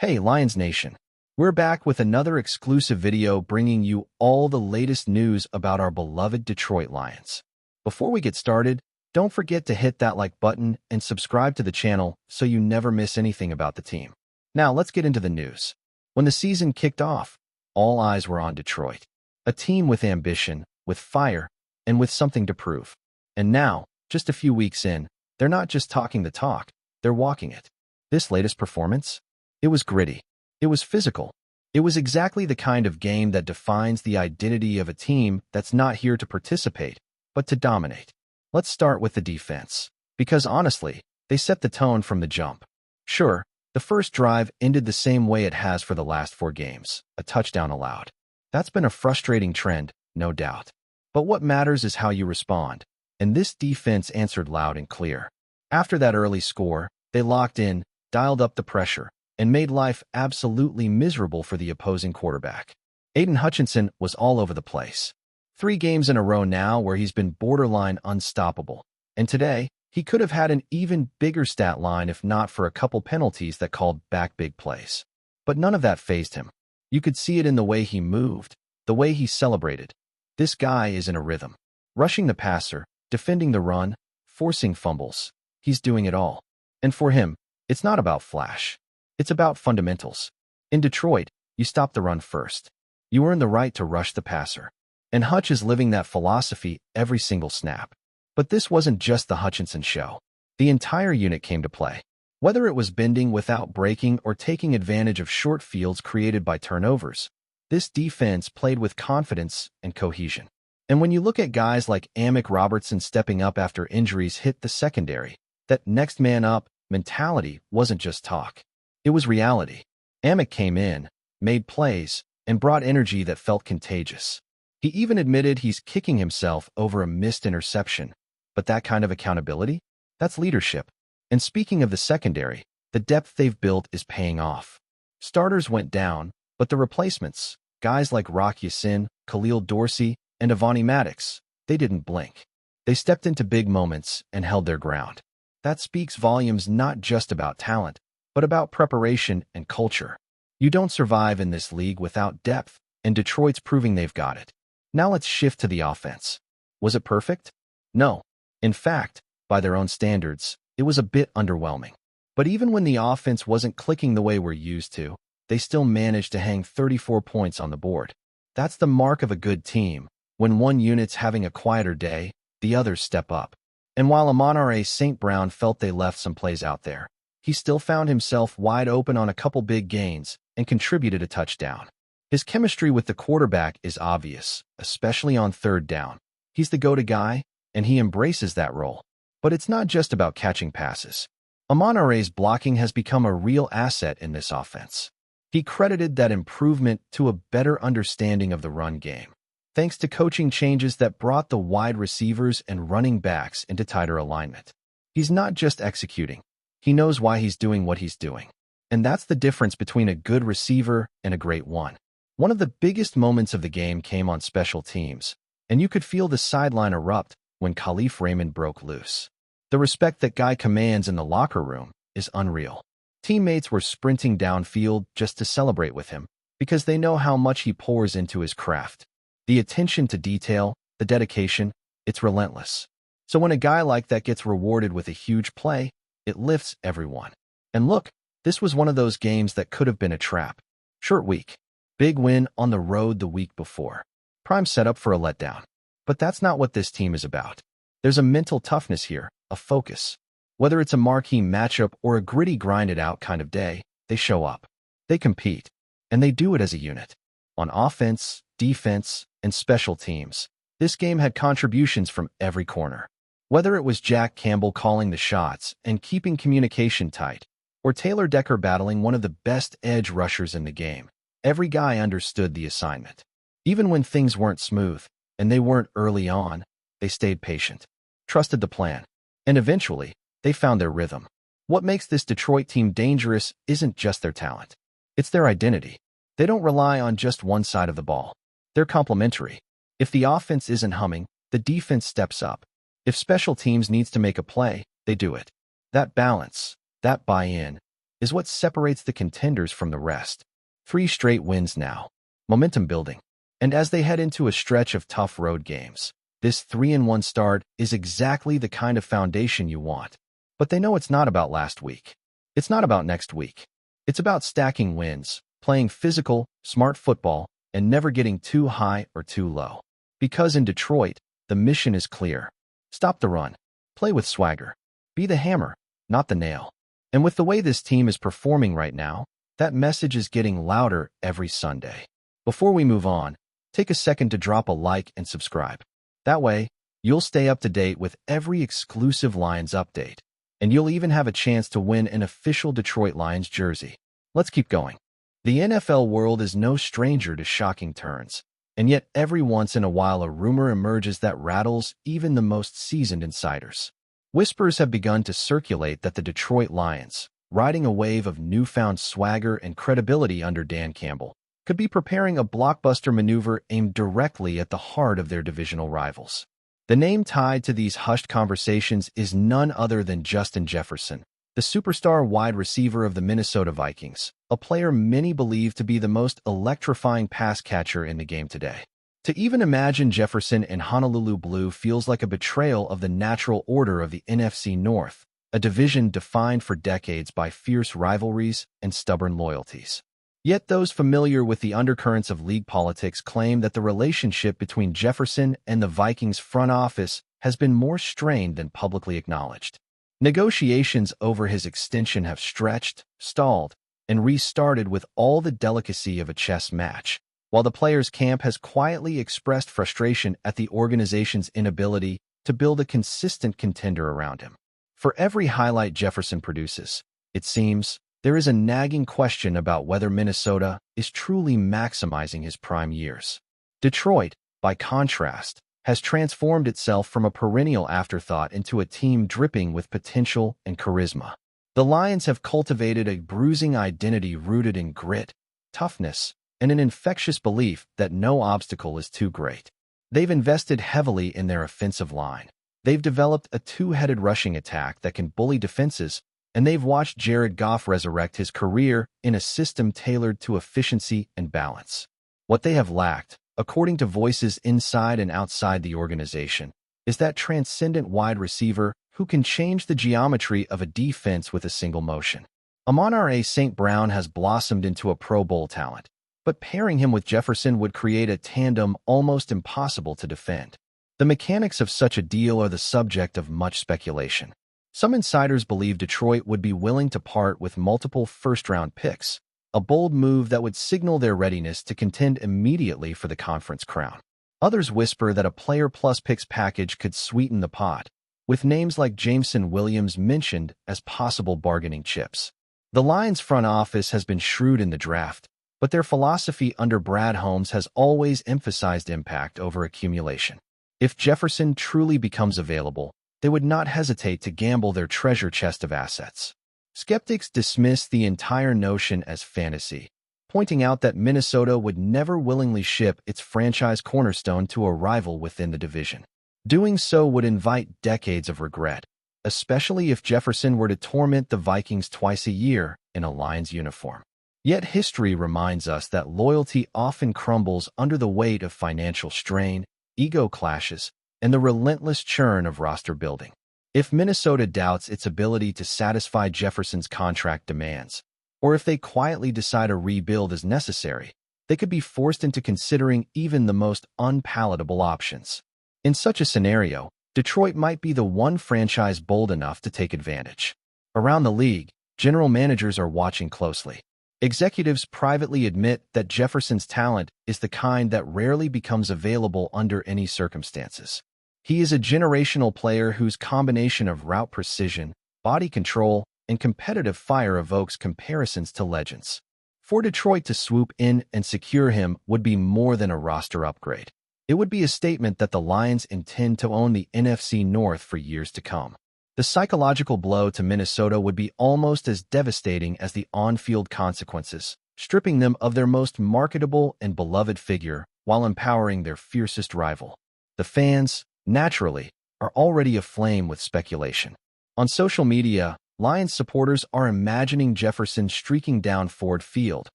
Hey, Lions Nation! We're back with another exclusive video bringing you all the latest news about our beloved Detroit Lions. Before we get started, don't forget to hit that like button and subscribe to the channel so you never miss anything about the team. Now, let's get into the news. When the season kicked off, all eyes were on Detroit, a team with ambition, with fire, and with something to prove. And now, just a few weeks in, they're not just talking the talk, they're walking it. This latest performance? It was gritty. It was physical. It was exactly the kind of game that defines the identity of a team that's not here to participate, but to dominate. Let's start with the defense, because honestly, they set the tone from the jump. Sure, the first drive ended the same way it has for the last 4 games, a touchdown allowed. That's been a frustrating trend, no doubt. But what matters is how you respond, and this defense answered loud and clear. After that early score, they locked in, dialed up the pressure, and made life absolutely miserable for the opposing quarterback. Aiden Hutchinson was all over the place. 3 games in a row now where he's been borderline unstoppable. And today, he could have had an even bigger stat line if not for a couple penalties that called back big plays. But none of that fazed him. You could see it in the way he moved, the way he celebrated. This guy is in a rhythm. Rushing the passer, defending the run, forcing fumbles. He's doing it all. And for him, it's not about flash. It's about fundamentals. In Detroit, you stop the run first. You earn the right to rush the passer. And Hutch is living that philosophy every single snap. But this wasn't just the Hutchinson show. The entire unit came to play. Whether it was bending without breaking or taking advantage of short fields created by turnovers, this defense played with confidence and cohesion. And when you look at guys like Amick Robertson stepping up after injuries hit the secondary, that next man up mentality wasn't just talk. It was reality. Amick came in, made plays, and brought energy that felt contagious. He even admitted he's kicking himself over a missed interception. But that kind of accountability? That's leadership. And speaking of the secondary, the depth they've built is paying off. Starters went down, but the replacements, guys like Rock Ya-Sin, Khalil Dorsey, and Avonte Maddox, they didn't blink. They stepped into big moments and held their ground. That speaks volumes not just about talent, but about preparation and culture. You don't survive in this league without depth, and Detroit's proving they've got it. Now let's shift to the offense. Was it perfect? No. In fact, by their own standards, it was a bit underwhelming. But even when the offense wasn't clicking the way we're used to, they still managed to hang 34 points on the board. That's the mark of a good team. When one unit's having a quieter day, the others step up. And while Amon-Ra St. Brown felt they left some plays out there, he still found himself wide open on a couple big gains and contributed a touchdown. His chemistry with the quarterback is obvious, especially on 3rd down. He's the go-to guy, and he embraces that role. But it's not just about catching passes. Amon-Ra's blocking has become a real asset in this offense. He credited that improvement to a better understanding of the run game, thanks to coaching changes that brought the wide receivers and running backs into tighter alignment. He's not just executing. He knows why he's doing what he's doing. And that's the difference between a good receiver and a great one. One of the biggest moments of the game came on special teams, and you could feel the sideline erupt when Khalif Raymond broke loose. The respect that guy commands in the locker room is unreal. Teammates were sprinting downfield just to celebrate with him because they know how much he pours into his craft. The attention to detail, the dedication, it's relentless. So when a guy like that gets rewarded with a huge play, it lifts everyone. And look, this was one of those games that could have been a trap. Short week. Big win on the road the week before. Prime setup for a letdown. But that's not what this team is about. There's a mental toughness here, a focus. Whether it's a marquee matchup or a gritty grind-it-out kind of day, they show up. They compete. And they do it as a unit. On offense, defense, and special teams, this game had contributions from every corner. Whether it was Jack Campbell calling the shots and keeping communication tight, or Taylor Decker battling one of the best edge rushers in the game, every guy understood the assignment. Even when things weren't smooth, and they weren't early on, they stayed patient, trusted the plan, and eventually, they found their rhythm. What makes this Detroit team dangerous isn't just their talent. It's their identity. They don't rely on just one side of the ball. They're complementary. If the offense isn't humming, the defense steps up. If special teams needs to make a play, they do it. That balance, that buy-in, is what separates the contenders from the rest. 3 straight wins now. Momentum building. And as they head into a stretch of tough road games, this 3-1 start is exactly the kind of foundation you want. But they know it's not about last week. It's not about next week. It's about stacking wins, playing physical, smart football, and never getting too high or too low. Because in Detroit, the mission is clear. Stop the run. Play with swagger. Be the hammer, not the nail. And with the way this team is performing right now, that message is getting louder every Sunday. Before we move on, take a second to drop a like and subscribe. That way, you'll stay up to date with every exclusive Lions update, and you'll even have a chance to win an official Detroit Lions jersey. Let's keep going. The NFL world is no stranger to shocking turns, and yet every once in a while a rumor emerges that rattles even the most seasoned insiders. Whispers have begun to circulate that the Detroit Lions, riding a wave of newfound swagger and credibility under Dan Campbell, could be preparing a blockbuster maneuver aimed directly at the heart of their divisional rivals. The name tied to these hushed conversations is none other than Justin Jefferson, the superstar wide receiver of the Minnesota Vikings, a player many believe to be the most electrifying pass catcher in the game today. To even imagine Jefferson in Honolulu blue feels like a betrayal of the natural order of the NFC North, a division defined for decades by fierce rivalries and stubborn loyalties. Yet those familiar with the undercurrents of league politics claim that the relationship between Jefferson and the Vikings front office has been more strained than publicly acknowledged. Negotiations over his extension have stretched, stalled, and restarted with all the delicacy of a chess match, while the players' camp has quietly expressed frustration at the organization's inability to build a consistent contender around him. For every highlight Jefferson produces, it seems, there is a nagging question about whether Minnesota is truly maximizing his prime years. Detroit, by contrast, has transformed itself from a perennial afterthought into a team dripping with potential and charisma. The Lions have cultivated a bruising identity rooted in grit, toughness, and an infectious belief that no obstacle is too great. They've invested heavily in their offensive line. They've developed a two-headed rushing attack that can bully defenses, and they've watched Jared Goff resurrect his career in a system tailored to efficiency and balance. What they have lacked, according to voices inside and outside the organization, is that transcendent wide receiver who can change the geometry of a defense with a single motion. Amon-Ra St. Brown has blossomed into a Pro Bowl talent, but pairing him with Jefferson would create a tandem almost impossible to defend. The mechanics of such a deal are the subject of much speculation. Some insiders believe Detroit would be willing to part with multiple first-round picks, a bold move that would signal their readiness to contend immediately for the conference crown. Others whisper that a player-plus-picks package could sweeten the pot, with names like Jameson Williams mentioned as possible bargaining chips. The Lions' front office has been shrewd in the draft, but their philosophy under Brad Holmes has always emphasized impact over accumulation. If Jefferson truly becomes available, they would not hesitate to gamble their treasure chest of assets. Skeptics dismiss the entire notion as fantasy, pointing out that Minnesota would never willingly ship its franchise cornerstone to a rival within the division. Doing so would invite decades of regret, especially if Jefferson were to torment the Vikings twice a year in a Lions uniform. Yet history reminds us that loyalty often crumbles under the weight of financial strain, ego clashes, and the relentless churn of roster building. If Minnesota doubts its ability to satisfy Jefferson's contract demands, or if they quietly decide a rebuild is necessary, they could be forced into considering even the most unpalatable options. In such a scenario, Detroit might be the one franchise bold enough to take advantage. Around the league, general managers are watching closely. Executives privately admit that Jefferson's talent is the kind that rarely becomes available under any circumstances. He is a generational player whose combination of route precision, body control, and competitive fire evokes comparisons to legends. For Detroit to swoop in and secure him would be more than a roster upgrade. It would be a statement that the Lions intend to own the NFC North for years to come. The psychological blow to Minnesota would be almost as devastating as the on-field consequences, stripping them of their most marketable and beloved figure while empowering their fiercest rival. The fans, naturally, are already aflame with speculation. On social media, Lions supporters are imagining Jefferson streaking down Ford Field,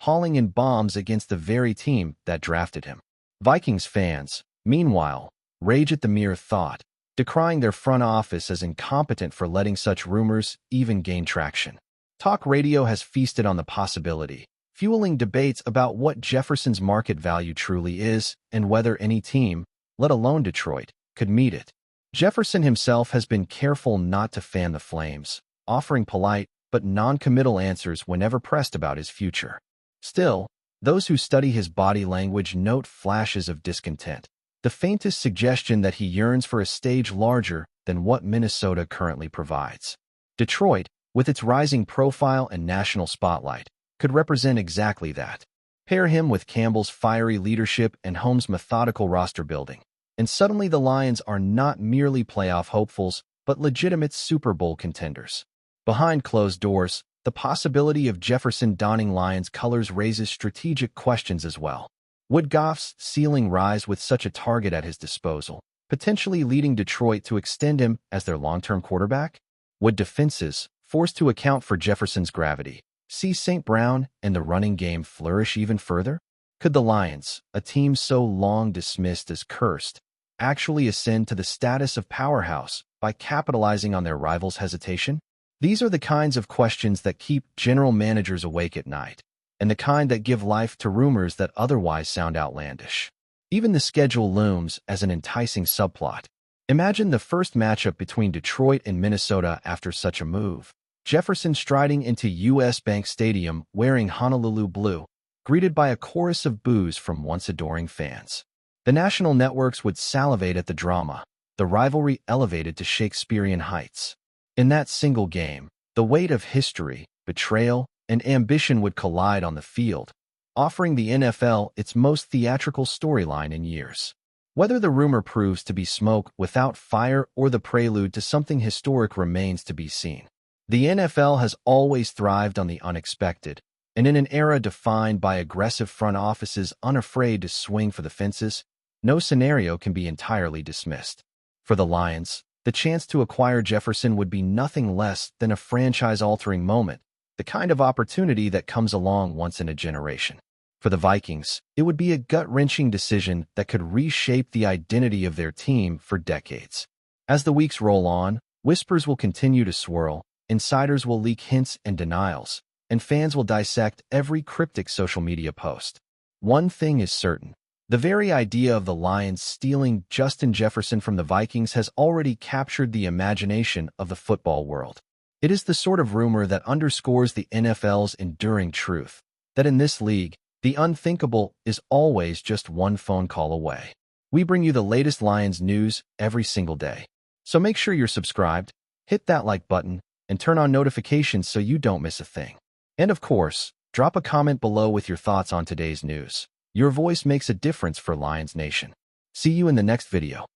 hauling in bombs against the very team that drafted him. Vikings fans, meanwhile, rage at the mere thought, decrying their front office as incompetent for letting such rumors even gain traction. Talk radio has feasted on the possibility, fueling debates about what Jefferson's market value truly is and whether any team, let alone Detroit, could meet it. Jefferson himself has been careful not to fan the flames, offering polite but non-committal answers whenever pressed about his future. Still, those who study his body language note flashes of discontent, the faintest suggestion that he yearns for a stage larger than what Minnesota currently provides. Detroit, with its rising profile and national spotlight, could represent exactly that. Pair him with Campbell's fiery leadership and Holmes' methodical roster building, and suddenly the Lions are not merely playoff hopefuls, but legitimate Super Bowl contenders. Behind closed doors, the possibility of Jefferson donning Lions colors raises strategic questions as well. Would Goff's ceiling rise with such a target at his disposal, potentially leading Detroit to extend him as their long-term quarterback? Would defenses, forced to account for Jefferson's gravity, see St. Brown and the running game flourish even further? Could the Lions, a team so long dismissed as cursed, actually ascend to the status of powerhouse by capitalizing on their rivals' hesitation? These are the kinds of questions that keep general managers awake at night, and the kind that give life to rumors that otherwise sound outlandish. Even the schedule looms as an enticing subplot. Imagine the first matchup between Detroit and Minnesota after such a move. Jefferson striding into U.S. Bank Stadium wearing Honolulu blue, greeted by a chorus of boos from once-adoring fans. The national networks would salivate at the drama, the rivalry elevated to Shakespearean heights. In that single game, the weight of history, betrayal, and ambition would collide on the field, offering the NFL its most theatrical storyline in years. Whether the rumor proves to be smoke without fire or the prelude to something historic remains to be seen. The NFL has always thrived on the unexpected, and in an era defined by aggressive front offices unafraid to swing for the fences, no scenario can be entirely dismissed. For the Lions, the chance to acquire Jefferson would be nothing less than a franchise-altering moment, the kind of opportunity that comes along once in a generation. For the Vikings, it would be a gut-wrenching decision that could reshape the identity of their team for decades. As the weeks roll on, whispers will continue to swirl, insiders will leak hints and denials, and fans will dissect every cryptic social media post. One thing is certain. The very idea of the Lions stealing Justin Jefferson from the Vikings has already captured the imagination of the football world. It is the sort of rumor that underscores the NFL's enduring truth, that in this league, the unthinkable is always just one phone call away. We bring you the latest Lions news every single day. So make sure you're subscribed, hit that like button, and turn on notifications so you don't miss a thing. And of course, drop a comment below with your thoughts on today's news. Your voice makes a difference for Lions Nation. See you in the next video.